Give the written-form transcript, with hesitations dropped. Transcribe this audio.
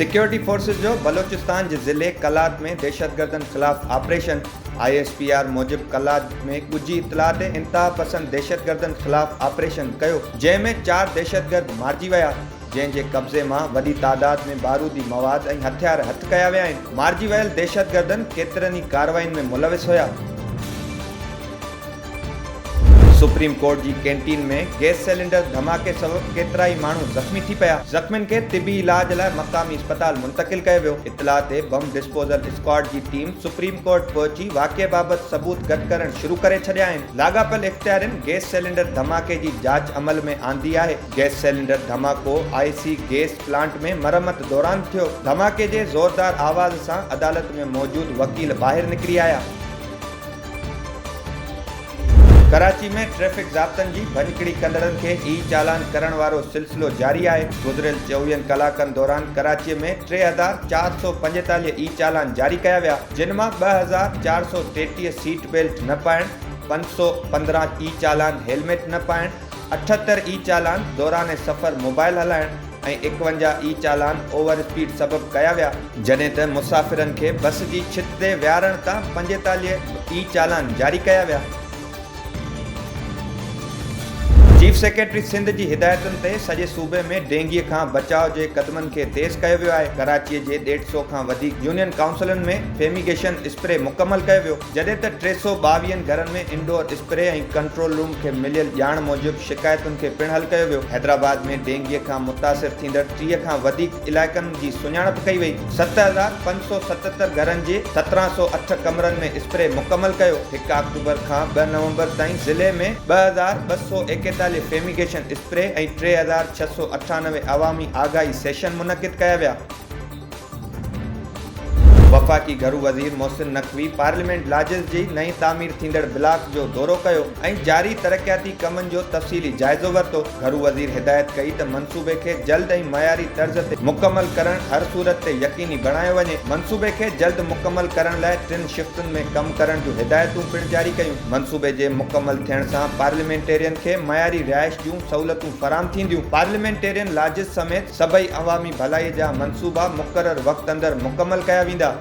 Security forces जो बलोचिस्तान के ज़िले कलात में दहशतगर्दन खिलाफ ऑपरेशन ISPR मूजिब कलात में ॻुझी इतला ते इंतहा पसंद दहशतगर्दन खिलाफ ऑपरेशन कयो, जंहिंमें 4 दहशतगर्द मारिजी विया, जंहिंजे कब्ज़े मां वॾी तादाद में बारूदी मवाद ऐं हथियार हथ कया विया आहिनि। मारिजी वियल दहशतगर्दनि केतिरनि ई कार्रवाइनि में मुलविस हुया। सुप्रीम कोर्ट की कैंटीन में गैस सिलेंडर धमाके सबब केतरा ही मानू जख्मी थी पया। जख्मिन के तिबी इलाज लाइ मकामी अस्पताल मुंतकिल किया वियो। इतला ते बम डिस्पोजल स्क्वाड की टीम सुप्रीम कोर्ट पहुंची वाक़े बाबत सबूत गड करण शुरू करे छड़िया आहिनि। लाॻापियल इख्तियारनि गैस सिलेंडर धमाके की जांच अमल में आंदी है। गैस सिलेंडर धमाको IC गैस प्लांट में मरम्मत दौरान थियो। धमाके के जोरदार आवाज से अदालत में मौजूद वकील बाहर निकली आया। कराची में ट्रैफिक ज़ाब्तनि जी भञकिड़ी कंदड़नि खे चालान करण वारो सिलसिलो जारी है। गुज़िरियल 24 कलाकनि दौरान कराची में 3445 चालान जारी किया विया, जिन मां 2433 सीट बेल्ट न पाइण, 515 चालान हेलमेट न पाइण, 78 चालान दौरान सफ़र मोबाइल हलाइण ऐं 51 चालान ओवर स्पीड सबब कया विया, जॾहिं त मुसाफ़िरनि खे बस की छित ते विहारण तां 45 चालान जारी किया विया। चीफ सेक्रेटरी सिंध की हिदायतन ते सजे सूबे में डेंगीअ खां बचाव के कदमन के तेज किया वियो है। कराची के 150 खां वधीक यूनियन काउंसिलन में फेमिगेशन स्प्रे मुकम्मल किया वियो, जॾहिं त 352 घरन में इंडोर स्प्रे ऐं कंट्रोल रूम के मिलियल ॼाण मूजिब शिकायतुन के पिण हल किया वियो। हैदराबाद में डेंगीअ खां मुतासिर थींदड़ 30 खां वधीक इलाइक़न की सुञाणप कई वई। 7577 घरन के 1708 कमरन में स्प्रे मुकम्मल किया। 1 अक्टूबर खां 2 नवंबर ताईं ज़िले में 2241 फेमिगेशन स्प्रे ऐं 3698 अवामी आगाही सेशन मुनक़िद किया विया। वफ़ाक़ी घरू वज़ीर मोहसिन नक़वी पार्लियामेंट लाजिज़ जी नई तामीर थींदड़ ब्लॉक जो दौरो कयो ऐं जारी तरक्याती कमन जो तफ़सीली जायज़ो वरितो। घरू वज़ीर हिदायत कई त मनसूबे के जल्द ऐं मयारी तर्ज ते मुकम्मल करण हर सूरत ते यकीनी बनायो वञे। मनसूबे के जल्द मुकम्मल करण लाइ 3 शिफ्टुनि में कम करण जूं हिदायतूं पिण जारी कयूं। मनसूबे जे मुकम्मल थियण सां पार्लियामेंटेरियन के मयारी रिहाइश जूं सहूलतूं फराहम थींदियूं। पार्लियामेंटेरियन लाजिज़ समेत सभई अवामी भलाई जा मनसूबा मुक़रर वक़्त अंदर मुकम्मल कया वेंदा।